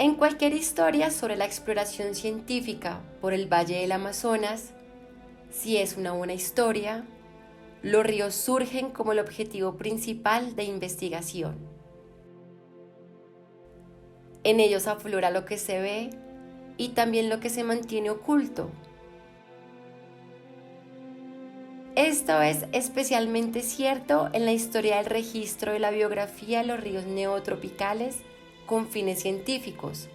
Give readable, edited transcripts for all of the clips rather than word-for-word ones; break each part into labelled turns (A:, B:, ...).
A: En cualquier historia sobre la exploración científica por el Valle del Amazonas, si es una buena historia, los ríos surgen como el objetivo principal de investigación. En ellos aflora lo que se ve y también lo que se mantiene oculto. Esto es especialmente cierto en la historia del registro de la biografía de los ríos neotropicales con fines científicos,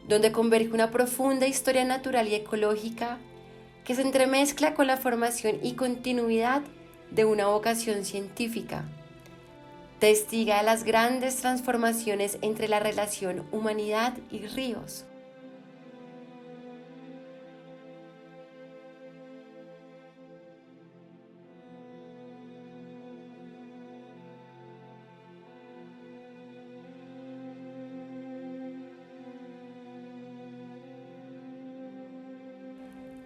A: donde converge una profunda historia natural y ecológica que se entremezcla con la formación y continuidad de una vocación científica, testiga de las grandes transformaciones entre la relación humanidad y ríos.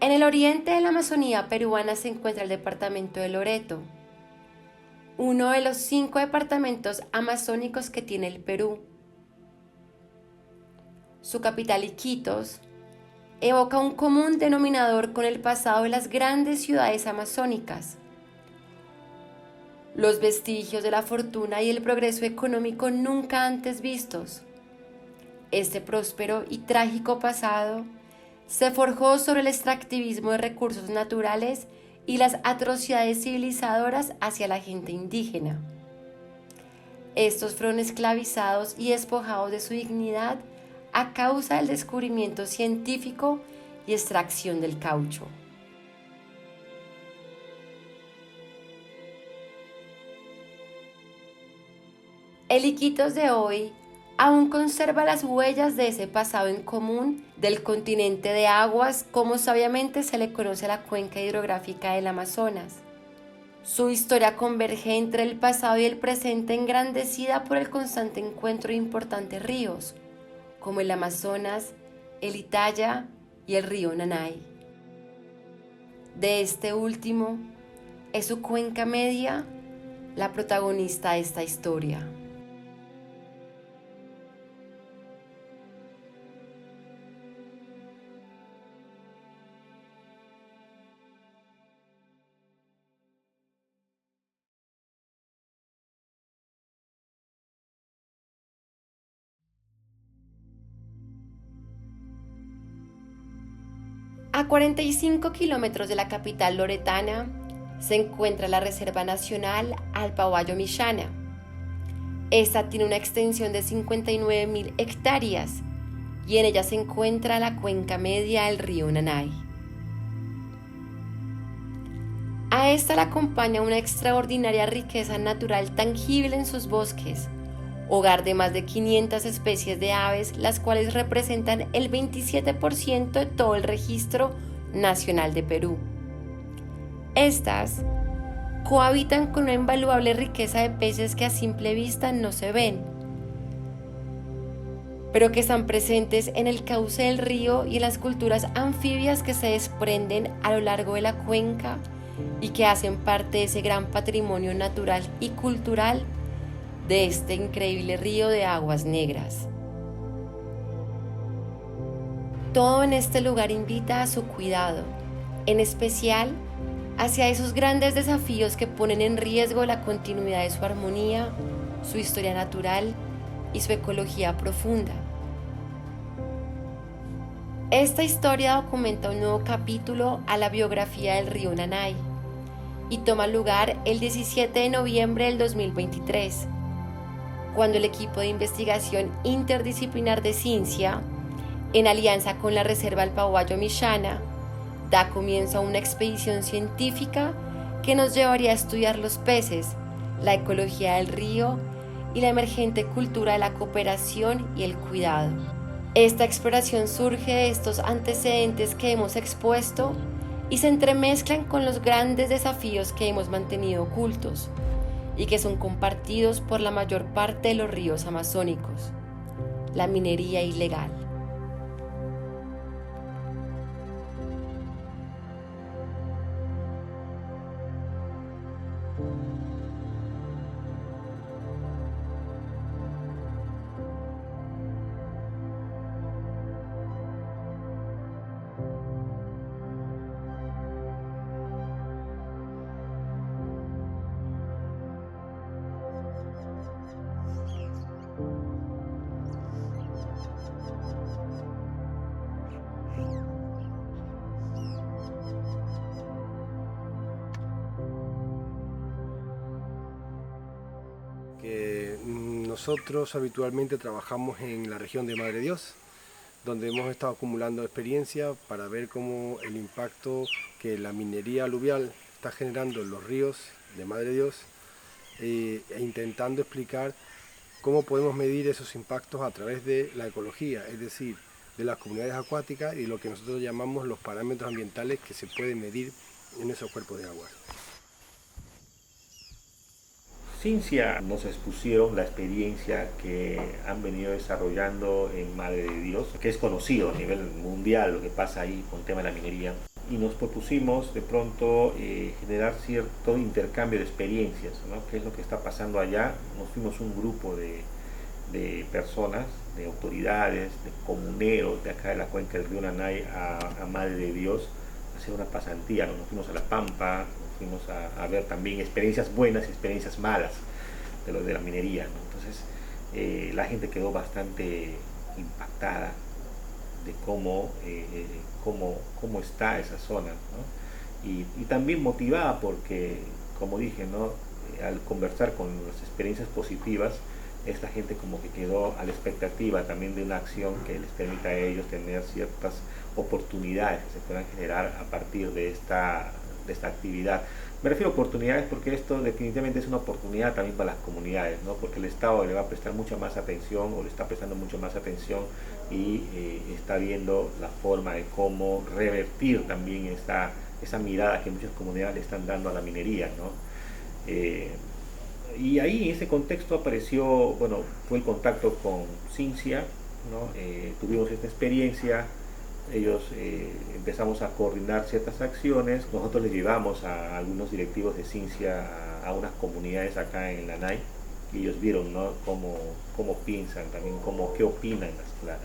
A: En el oriente de la Amazonía peruana se encuentra el departamento de Loreto, uno de los 5 departamentos amazónicos que tiene el Perú. Su capital, Iquitos, evoca un común denominador con el pasado de las grandes ciudades amazónicas. Los vestigios de la fortuna y el progreso económico nunca antes vistos. Este próspero y trágico pasado se forjó sobre el extractivismo de recursos naturales y las atrocidades civilizadoras hacia la gente indígena. Estos fueron esclavizados y despojados de su dignidad a causa del descubrimiento científico y extracción del caucho. El Iquitos de hoy aún conserva las huellas de ese pasado en común del continente de aguas, como sabiamente se le conoce a la cuenca hidrográfica del Amazonas. Su historia converge entre el pasado y el presente, engrandecida por el constante encuentro de importantes ríos, como el Amazonas, el Itaja y el río Nanay. De este último, es su cuenca media la protagonista de esta historia. A 45 kilómetros de la capital loretana se encuentra la Reserva Nacional Alpaguayo-Mishana. Esta tiene una extensión de 59.000 hectáreas y en ella se encuentra la cuenca media del río Nanay. A esta la acompaña una extraordinaria riqueza natural tangible en sus bosques, hogar de más de 500 especies de aves, las cuales representan el 27% de todo el registro nacional de Perú. Estas cohabitan con una invaluable riqueza de peces que a simple vista no se ven, pero que están presentes en el cauce del río y en las culturas anfibias que se desprenden a lo largo de la cuenca y que hacen parte de ese gran patrimonio natural y cultural de este increíble río de aguas negras. Todo en este lugar invita a su cuidado, en especial hacia esos grandes desafíos que ponen en riesgo la continuidad de su armonía, su historia natural y su ecología profunda. Esta historia documenta un nuevo capítulo a la biografía del río Nanay y toma lugar el 17 de noviembre del 2023, cuando el equipo de investigación interdisciplinar de ciencia, en alianza con la Reserva Alpaguayo-Mishana, da comienzo a una expedición científica que nos llevaría a estudiar los peces, la ecología del río y la emergente cultura de la cooperación y el cuidado. Esta exploración surge de estos antecedentes que hemos expuesto y se entremezclan con los grandes desafíos que hemos mantenido ocultos y que son compartidos por la mayor parte de los ríos amazónicos: la minería ilegal.
B: nosotros habitualmente trabajamos en la región de Madre de Dios, donde hemos estado acumulando experiencia para ver cómo el impacto que la minería aluvial está generando en los ríos de Madre de Dios, e intentando explicar cómo podemos medir esos impactos a través de la ecología, es decir, de las comunidades acuáticas y lo que nosotros llamamos los parámetros ambientales que se pueden medir en esos cuerpos de agua.
C: Cincia nos expusieron la experiencia que han venido desarrollando en Madre de Dios, que es conocido a nivel mundial lo que pasa ahí con el tema de la minería, y nos propusimos de pronto generar cierto intercambio de experiencias, ¿no? ¿Qué es lo que está pasando allá? Nos fuimos un grupo de personas, de autoridades, de comuneros de acá de la cuenca del río Nanay a Madre de Dios a hacer una pasantía, ¿no? Nos fuimos a La Pampa, fuimos a ver también experiencias buenas y experiencias malas de la minería, ¿no? Entonces la gente quedó bastante impactada de cómo está esa zona, ¿no? Y también motivada porque, como dije, ¿no? Al conversar con las experiencias positivas, esta gente como que quedó a la expectativa también de una acción que les permita a ellos tener ciertas oportunidades que se puedan generar a partir de esta actividad. Me refiero a oportunidades porque esto definitivamente es una oportunidad también para las comunidades, ¿no? Porque el Estado le va a prestar mucha más atención o le está prestando mucho más atención y está viendo la forma de cómo revertir también esa mirada que muchas comunidades le están dando a la minería, ¿no? Y ahí en ese contexto apareció, bueno, fue el contacto con Cincia, ¿no? Tuvimos esta experiencia. Ellos empezamos a coordinar ciertas acciones, nosotros les llevamos a algunos directivos de Cincia a unas comunidades acá en Nanay y ellos vieron, ¿no? cómo piensan, también qué opinan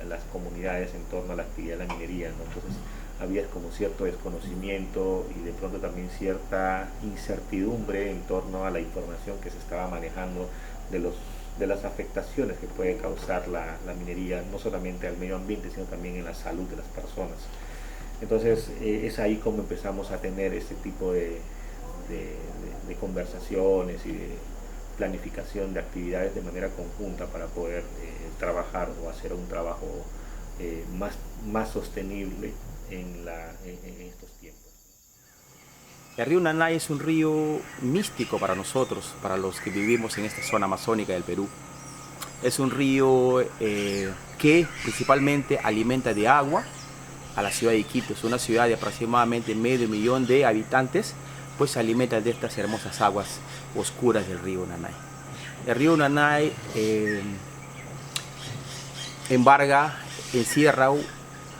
C: las comunidades en torno a la actividad de la minería, ¿no? Entonces había como cierto desconocimiento y de pronto también cierta incertidumbre en torno a la información que se estaba manejando de las afectaciones que puede causar la minería, no solamente al medio ambiente, sino también en la salud de las personas. Entonces es ahí como empezamos a tener este tipo de conversaciones y de planificación de actividades de manera conjunta para poder trabajar o hacer un trabajo más sostenible en estos tiempos.
D: El río Nanay es un río místico para nosotros, para los que vivimos en esta zona amazónica del Perú. Es un río que principalmente alimenta de agua a la ciudad de Iquitos, una ciudad de aproximadamente 500.000 de habitantes, pues se alimenta de estas hermosas aguas oscuras del río Nanay. El río Nanay encierra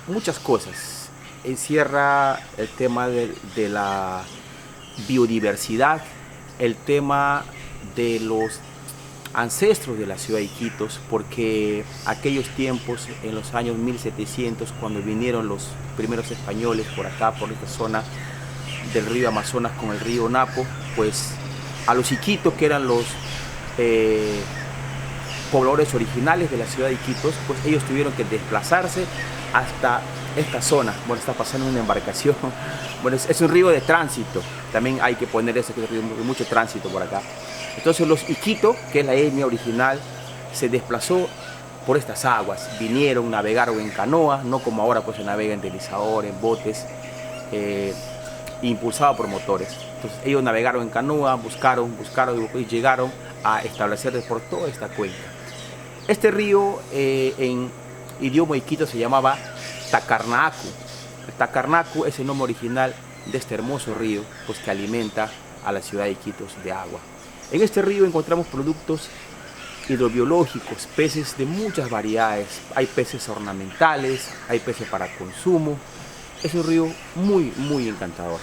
D: muchas cosas. Encierra el tema de la biodiversidad, el tema de los ancestros de la ciudad de Iquitos, porque aquellos tiempos, en los años 1700, cuando vinieron los primeros españoles por acá, por esta zona del río Amazonas con el río Napo, pues a los Iquitos, que eran los pobladores originales de la ciudad de Iquitos, pues ellos tuvieron que desplazarse hasta esta zona. Bueno, está pasando una embarcación. Bueno, es un río de tránsito. También hay que poner eso, que es un río de mucho tránsito por acá. Entonces los Iquitos, que es la etnia original, se desplazó por estas aguas. Vinieron, navegaron en canoa, no como ahora pues se navega en deslizador, en botes, impulsado por motores. Entonces ellos navegaron en canoa, buscaron y llegaron a establecerse por toda esta cuenca. Este río en idioma iquito se llamaba Tacarnacu. Tacarnacu es el nombre original de este hermoso río, pues, que alimenta a la ciudad de Iquitos de agua. En este río encontramos productos hidrobiológicos, peces de muchas variedades. Hay peces ornamentales, hay peces para consumo. Es un río muy encantador.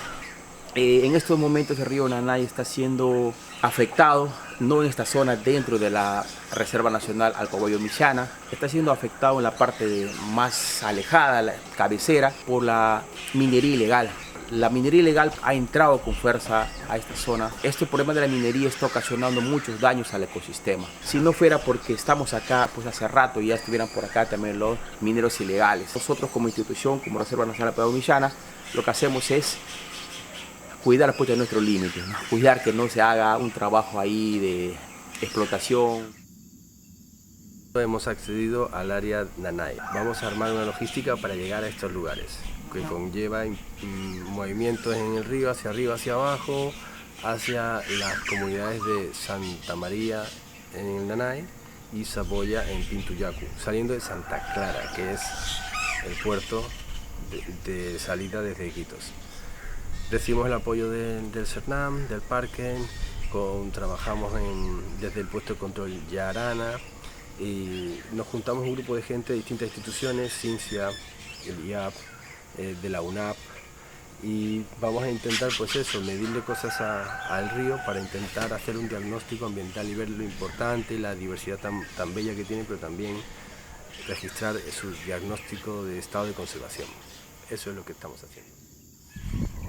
D: En estos momentos el río Nanay está siendo afectado, no en esta zona dentro de la Reserva Nacional Alcoboyo-Mishana, está siendo afectado en la parte más alejada, la cabecera, por la minería ilegal. La minería ilegal ha entrado con fuerza a esta zona. Este problema de la minería está ocasionando muchos daños al ecosistema. Si no fuera porque estamos acá, pues hace rato ya estuvieran por acá también los mineros ilegales. Nosotros como institución, como Reserva Nacional Alcoboyo-Mishana, lo que hacemos es cuidar pues de nuestros límites, ¿no? Cuidar que no se haga un trabajo ahí de explotación.
B: Hemos accedido al área Nanay. Vamos a armar una logística para llegar a estos lugares, que conlleva movimientos en el río, hacia arriba, hacia abajo, hacia las comunidades de Santa María en el Nanay y Saboya en Pintuyacu, saliendo de Santa Clara, que es el puerto de salida desde Iquitos. Recibimos el apoyo del CERNAM, del parque, trabajamos desde el puesto de control Yarana, y nos juntamos un grupo de gente de distintas instituciones, Cincia, el IAP, de la UNAP, y vamos a intentar pues eso, medirle cosas al río para intentar hacer un diagnóstico ambiental y ver lo importante, la diversidad tan bella que tiene, pero también registrar su diagnóstico de estado de conservación. Eso es lo que estamos haciendo.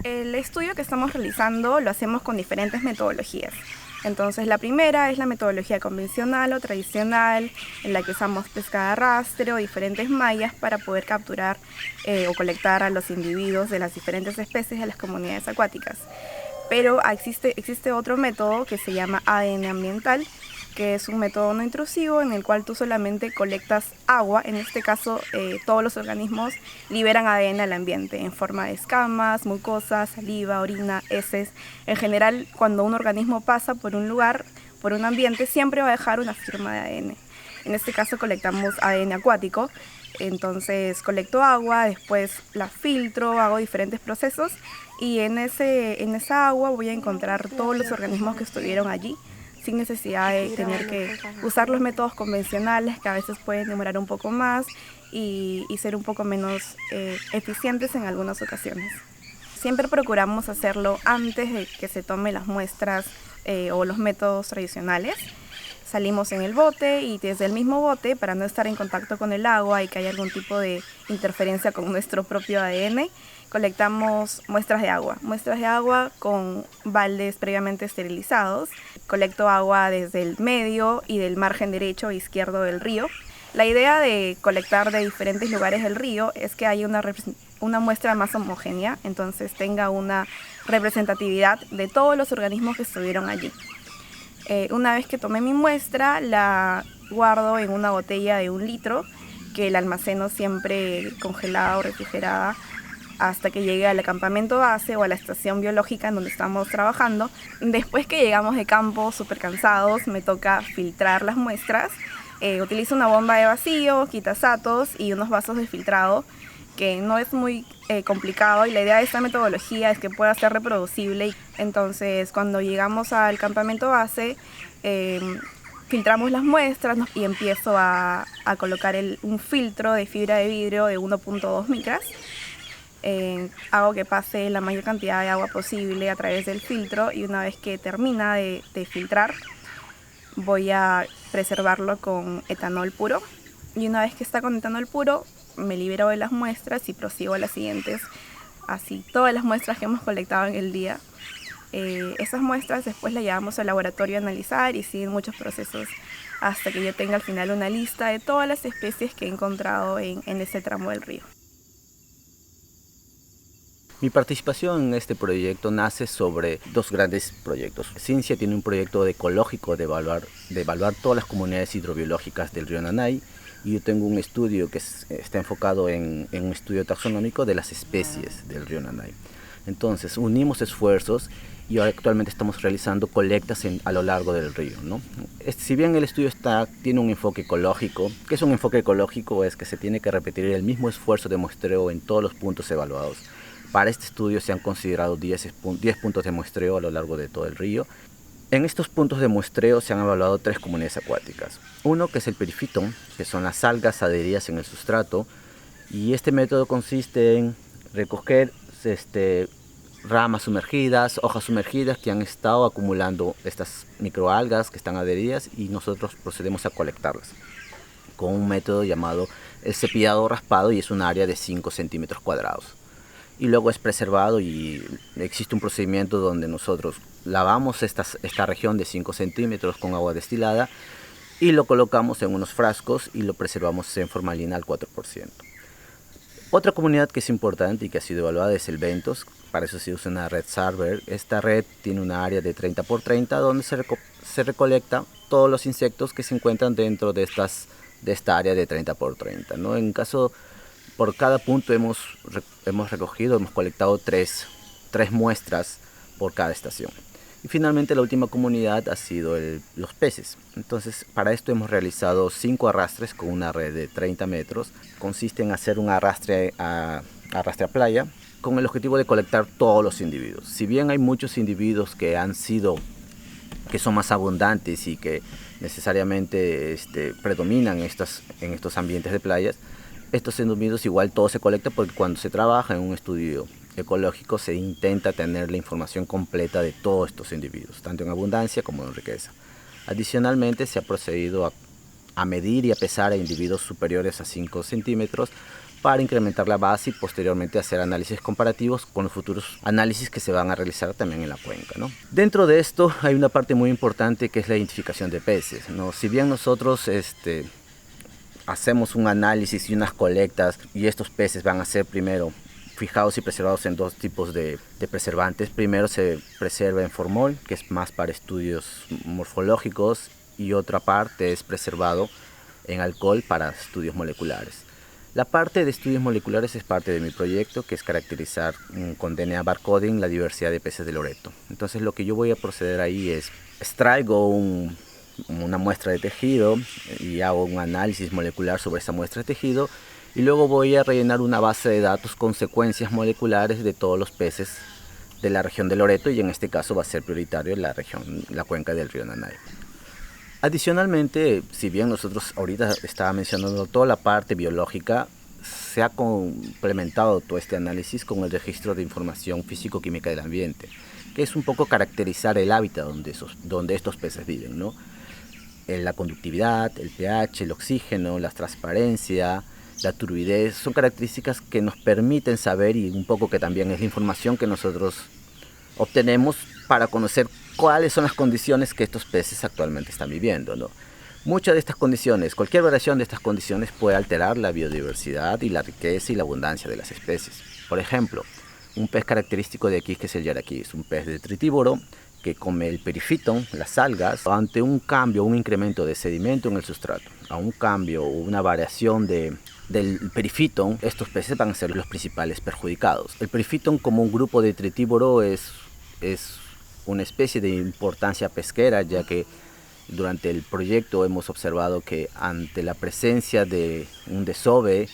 E: El estudio que estamos realizando lo hacemos con diferentes metodologías. Entonces la primera es la metodología convencional o tradicional, en la que usamos pesca de arrastre o diferentes mallas para poder capturar o colectar a los individuos de las diferentes especies de las comunidades acuáticas. Pero existe otro método que se llama ADN ambiental, que es un método no intrusivo en el cual tú solamente colectas agua. En este caso, todos los organismos liberan ADN al ambiente en forma de escamas, mucosas, saliva, orina, heces. En general, cuando un organismo pasa por un lugar, por un ambiente, siempre va a dejar una firma de ADN. En este caso colectamos ADN acuático, entonces colecto agua, después la filtro, hago diferentes procesos y en esa agua voy a encontrar todos los organismos que estuvieron allí, sin necesidad de tener que usar los métodos convencionales, que a veces pueden demorar un poco más y ser un poco menos eficientes en algunas ocasiones. Siempre procuramos hacerlo antes de que se tomen las muestras o los métodos tradicionales. Salimos en el bote y desde el mismo bote, para no estar en contacto con el agua y que haya algún tipo de interferencia con nuestro propio ADN, colectamos muestras de agua con baldes previamente esterilizados. Colecto agua desde el medio y del margen derecho e izquierdo del río. La idea de colectar de diferentes lugares del río es que haya una muestra más homogénea, entonces tenga una representatividad de todos los organismos que estuvieron allí. Una vez que tomé mi muestra, la guardo en una botella de 1 litro, que la almaceno siempre congelada o refrigerada hasta que llegue al campamento base o a la estación biológica en donde estamos trabajando. Después que llegamos de campo súper cansados, me toca filtrar las muestras. Utilizo una bomba de vacío, quitasatos y unos vasos de filtrado, que no es muy complicado, y la idea de esta metodología es que pueda ser reproducible. Entonces, cuando llegamos al campamento base, filtramos las muestras y empiezo a colocar un filtro de fibra de vidrio de 1.2 micras. Hago que pase la mayor cantidad de agua posible a través del filtro, y una vez que termina de filtrar, voy a preservarlo con etanol puro, y una vez que está con etanol puro, me libero de las muestras y prosigo a las siguientes, así todas las muestras que hemos colectado en el día. Esas muestras después las llevamos al laboratorio a analizar y siguen muchos procesos hasta que yo tenga al final una lista de todas las especies que he encontrado en ese tramo del río.
F: Mi participación en este proyecto nace sobre 2 grandes proyectos. Cincia tiene un proyecto ecológico de evaluar todas las comunidades hidrobiológicas del río Nanay, y yo tengo un estudio que está enfocado en un estudio taxonómico de las especies del río Nanay. Entonces unimos esfuerzos y actualmente estamos realizando colectas a lo largo del río, ¿no? Si bien el estudio tiene un enfoque ecológico, ¿qué es un enfoque ecológico? Es que se tiene que repetir el mismo esfuerzo de muestreo en todos los puntos evaluados. Para este estudio se han considerado 10 puntos de muestreo a lo largo de todo el río. En estos puntos de muestreo se han evaluado 3 comunidades acuáticas. Uno, que es el perifitón, que son las algas adheridas en el sustrato, y este método consiste en recoger ramas sumergidas, hojas sumergidas que han estado acumulando estas microalgas que están adheridas, y nosotros procedemos a colectarlas con un método llamado el cepillado raspado, y es un área de 5 centímetros cuadrados. Y luego es preservado, y existe un procedimiento donde nosotros lavamos esta región de 5 centímetros con agua destilada y lo colocamos en unos frascos y lo preservamos en formalina al 4%. Otra comunidad que es importante y que ha sido evaluada es el Ventos. Para eso se usa una red Sarber. Esta red tiene una área de 30 por 30 donde se recolecta todos los insectos que se encuentran dentro de de esta área de 30 por 30, ¿no? En caso, por cada punto hemos colectado tres muestras por cada estación. Y finalmente la última comunidad ha sido los peces. Entonces, para esto hemos realizado 5 arrastres con una red de 30 metros. Consiste en hacer un arrastre a playa con el objetivo de colectar todos los individuos. Si bien hay muchos individuos que son más abundantes y que necesariamente predominan en estos ambientes de playas, estos individuos igual todo se colecta, porque cuando se trabaja en un estudio ecológico se intenta tener la información completa de todos estos individuos, tanto en abundancia como en riqueza. Adicionalmente se ha procedido a medir y a pesar a individuos superiores a 5 centímetros para incrementar la base y posteriormente hacer análisis comparativos con los futuros análisis que se van a realizar también en la cuenca, ¿no? Dentro de esto hay una parte muy importante que es la identificación de peces, ¿no? Si bien nosotros hacemos un análisis y unas colectas y estos peces van a ser primero fijados y preservados en 2 tipos de preservantes. Primero se preserva en formol, que es más para estudios morfológicos, y otra parte es preservado en alcohol para estudios moleculares. La parte de estudios moleculares es parte de mi proyecto, que es caracterizar con DNA barcoding la diversidad de peces de Loreto. Entonces lo que yo voy a proceder ahí es extraigo una muestra de tejido y hago un análisis molecular sobre esa muestra de tejido, y luego voy a rellenar una base de datos con secuencias moleculares de todos los peces de la región de Loreto, y en este caso va a ser prioritario la cuenca del río Nanay. Adicionalmente, si bien nosotros ahorita estaba mencionando toda la parte biológica, se ha complementado todo este análisis con el registro de información físico-química del ambiente, que es un poco caracterizar el hábitat donde estos peces viven, ¿no? La conductividad, el pH, el oxígeno, la transparencia, la turbidez, son características que nos permiten saber, y un poco que también es la información que nosotros obtenemos para conocer cuáles son las condiciones que estos peces actualmente están viviendo, ¿no? Muchas de estas condiciones, cualquier variación de estas condiciones puede alterar la biodiversidad y la riqueza y la abundancia de las especies. Por ejemplo, un pez característico de aquí, que es el yaraquí, es un pez detritívoro que come el perifitón, las algas. Ante un cambio, un incremento de sedimento en el sustrato, a un cambio o una variación del perifitón, estos peces van a ser los principales perjudicados. El perifitón, como un grupo detritívoro, es una especie de importancia pesquera, ya que durante el proyecto hemos observado que ante la presencia de un desove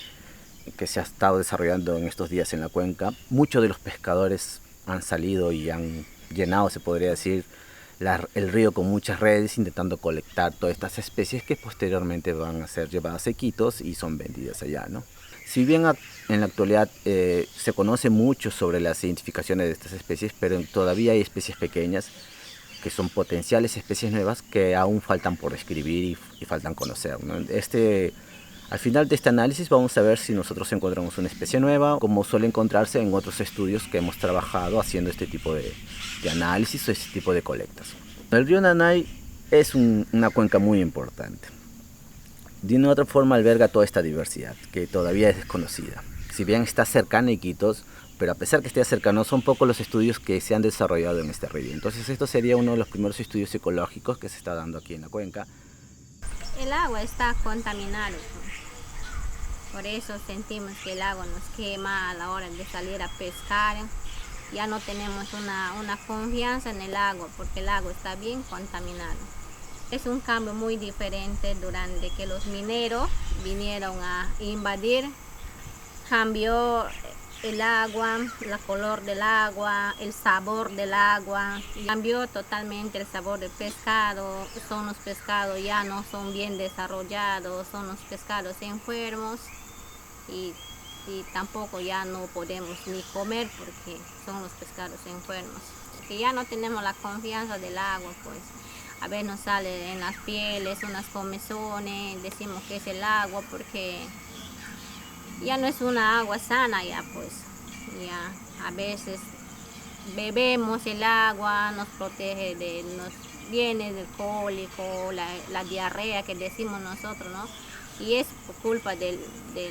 F: que se ha estado desarrollando en estos días en la cuenca, muchos de los pescadores han salido y han llenado, se podría decir, el río con muchas redes intentando colectar todas estas especies que posteriormente van a ser llevadas a Iquitos y son vendidas allá, ¿no? Si bien en la actualidad se conoce mucho sobre las identificaciones de estas especies, pero todavía hay especies pequeñas que son potenciales especies nuevas que aún faltan por describir y faltan conocer, ¿no? Al final de este análisis vamos a ver si nosotros encontramos una especie nueva, como suele encontrarse en otros estudios que hemos trabajado haciendo este tipo de análisis o este tipo de colectas. El río Nanay es una cuenca muy importante. De una u otra forma alberga toda esta diversidad que todavía es desconocida. Si bien está cercana a Iquitos, pero a pesar que esté cercano, son pocos los estudios que se han desarrollado en este río. Entonces esto sería uno de los primeros estudios ecológicos que se está dando aquí en la cuenca.
G: El agua está contaminada, por eso sentimos que el agua nos quema a la hora de salir a pescar. Ya no tenemos una confianza en el agua, porque el agua está bien contaminado. Es un cambio muy diferente durante que los mineros vinieron a invadir. Cambió el agua, el color del agua, el sabor del agua. Cambió totalmente el sabor del pescado. Son los pescados ya no son bien desarrollados, son los pescados enfermos y tampoco ya no podemos ni comer porque son los pescados enfermos. Que ya no tenemos la confianza del agua, pues. A veces nos sale en las pieles unas comezones, decimos que es el agua porque ya no es una agua sana ya, pues. Ya a veces bebemos el agua, nos protege nos viene del cólico, la diarrea que decimos nosotros, ¿no? Y es por culpa de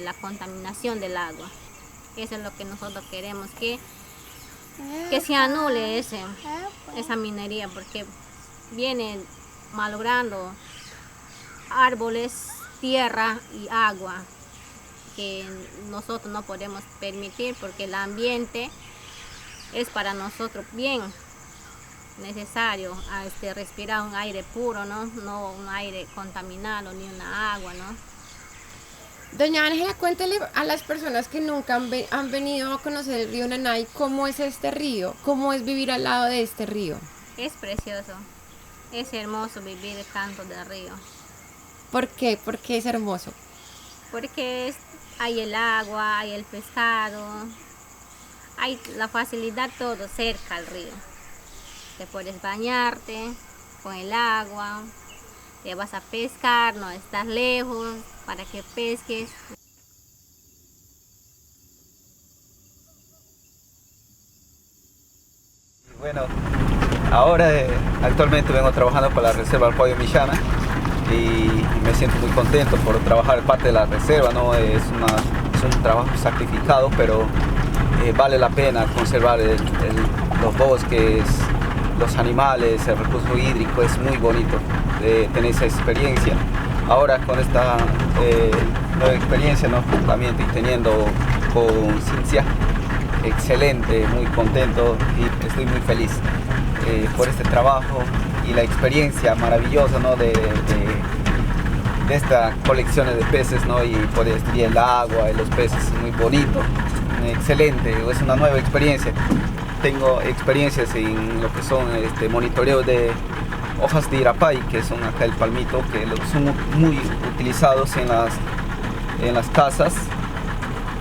G: la contaminación del agua. Eso es lo que nosotros queremos, que se anule esa minería, porque viene malogrando árboles tierra y agua, que nosotros no podemos permitir porque el ambiente es para nosotros bien necesario respirar un aire puro, ¿no? No un aire contaminado ni una agua, ¿no?
A: Doña Ángela, cuéntele a las personas que nunca han venido a conocer el río Nanay, ¿cómo es este río? ¿Cómo es vivir al lado de este río?
G: Es precioso, es hermoso vivir tanto del río.
A: ¿Por qué? ¿Por qué es hermoso?
G: Porque hay el agua, hay el pescado, hay la facilidad todo cerca al río. Te puedes bañarte con el agua, te vas a pescar, no estás lejos para que pesques.
H: Bueno, ahora actualmente vengo trabajando para la Reserva del Pollo Millana y me siento muy contento por trabajar parte de la reserva, ¿no? Es un trabajo sacrificado, pero vale la pena conservar los bosques, los animales, el recurso hídrico. Es muy bonito tener esa experiencia. Ahora con esta nueva experiencia, ¿no? También estoy teniendo con Cintia, excelente, muy contento y estoy muy feliz por este trabajo y la experiencia maravillosa, ¿no? de estas colecciones de peces, ¿no? Y poder estudiar el agua y los peces, es muy bonito, excelente, es una nueva experiencia. Tengo experiencias en lo que son monitoreos de hojas de irapay, que son acá el palmito, que son muy utilizados en las casas.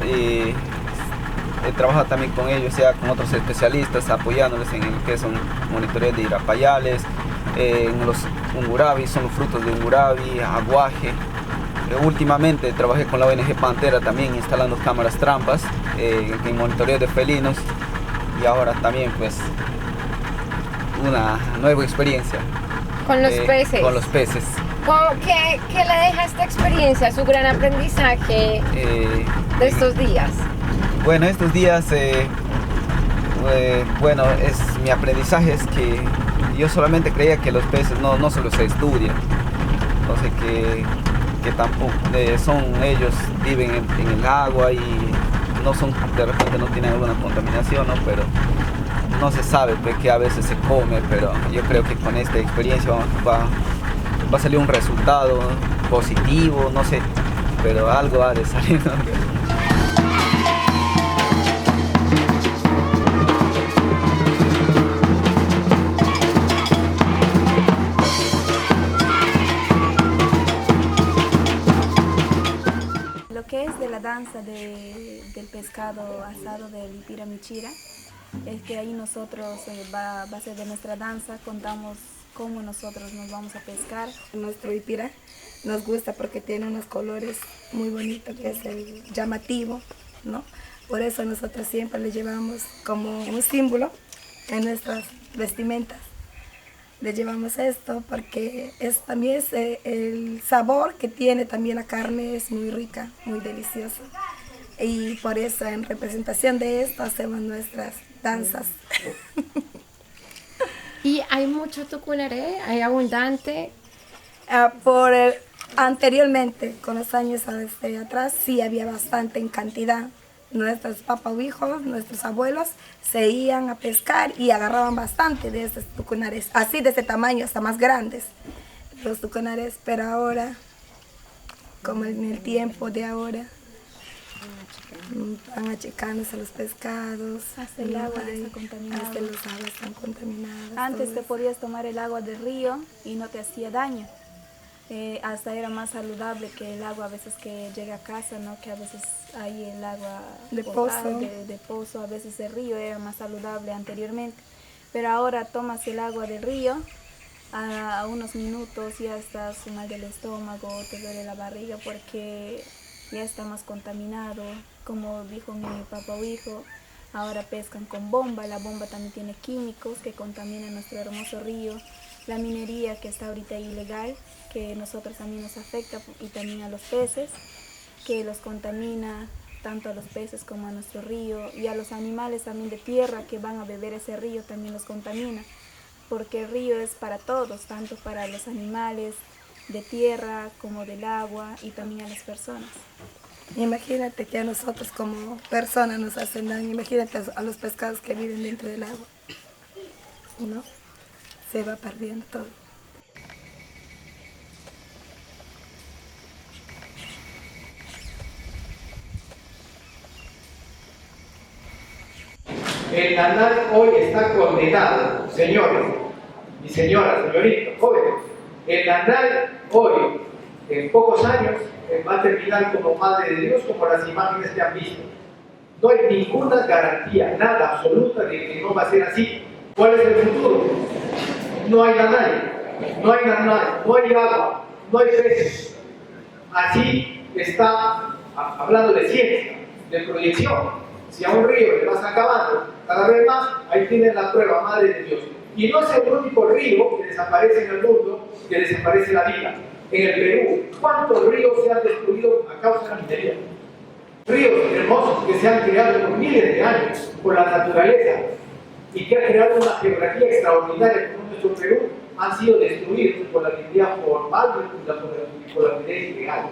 H: He trabajado también con ellos, ya con otros especialistas, apoyándoles en lo que son monitoreos de irapayales, en los ungurabi, son los frutos de ungurabi, aguaje. Últimamente trabajé con la ONG Pantera también instalando cámaras trampas en monitoreo de felinos, y ahora también pues una nueva experiencia.
A: Con los peces.
H: Con los peces.
A: ¿Qué le deja esta experiencia, su gran aprendizaje de estos días?
H: Bueno, estos días, mi aprendizaje es que yo solamente creía que los peces no se los estudian, o sea que tampoco ellos viven en el agua y de repente no tienen alguna contaminación, ¿no? Pero no se sabe que a veces se come, pero yo creo que con esta experiencia va a salir un resultado positivo, no sé, pero algo ha de salir, ¿no?
E: Lo que es de la danza del pescado asado del Ipira Michira, es que ahí nosotros va a ser de nuestra danza, contamos cómo nosotros nos vamos a pescar. Nuestro Ipira nos gusta porque tiene unos colores muy bonitos, que es el llamativo, ¿no? Por eso nosotros siempre le llevamos como un símbolo en nuestras vestimentas. Le llevamos esto porque también el sabor que tiene también la carne es muy rica, muy deliciosa. Y por eso en representación de esto hacemos nuestras danzas.
A: ¿Y hay mucho tucunaré? ¿Hay abundante?
E: Anteriormente, con los años atrás, sí había bastante en cantidad. Nuestros papahijos, nuestros abuelos, se iban a pescar y agarraban bastante de estos tucunares, así de ese tamaño, hasta más grandes, los tucunares. Pero ahora, como en el tiempo de ahora, van achicándose los pescados.
I: Hasta el agua está contaminada.
E: Hasta los aguas están contaminadas.
I: Antes te podías tomar el agua del río y no te hacía daño. Hasta era más saludable que el agua a veces que llega a casa, ¿no? Que a veces hay el agua
E: de
I: pozo, a veces el río era más saludable anteriormente. Pero ahora tomas el agua del río, a unos minutos ya estás mal del estómago, te duele la barriga porque ya está más contaminado. Como dijo mi papá o hijo, ahora pescan con bomba, la bomba también tiene químicos que contaminan nuestro hermoso río. La minería que está ahorita ilegal, que nosotros también nos afecta, y también a los peces, que los contamina tanto a los peces como a nuestro río, y a los animales también de tierra que van a beber ese río también los contamina, porque el río es para todos, tanto para los animales, de tierra como del agua y también a las personas.
J: Imagínate que a nosotros como personas nos hacen daño, imagínate a los pescados que viven dentro del agua, ¿no? Se va perdiendo todo.
K: El Nanay hoy está condenado, señores y señoras, señoritos, jóvenes. El Nanay hoy, en pocos años, va a terminar como Madre de Dios, como las imágenes que han visto. No hay ninguna garantía, nada absoluta de que no va a ser así. ¿Cuál es el futuro? No hay Nanay, no hay Nanay, no hay agua, no hay peces. Así está hablando de ciencia, de proyección. Si a un río le vas acabando cada vez más, ahí tienes la prueba, Madre de Dios. Y no es el único río que desaparece en el mundo, que desaparece la vida. En el Perú, ¿cuántos ríos se han destruido a causa de la minería? Ríos hermosos que se han creado por miles de años, por la naturaleza, y que han creado una geografía extraordinaria como nuestro Perú, han sido destruidos por la minería formal y por la minería ilegal.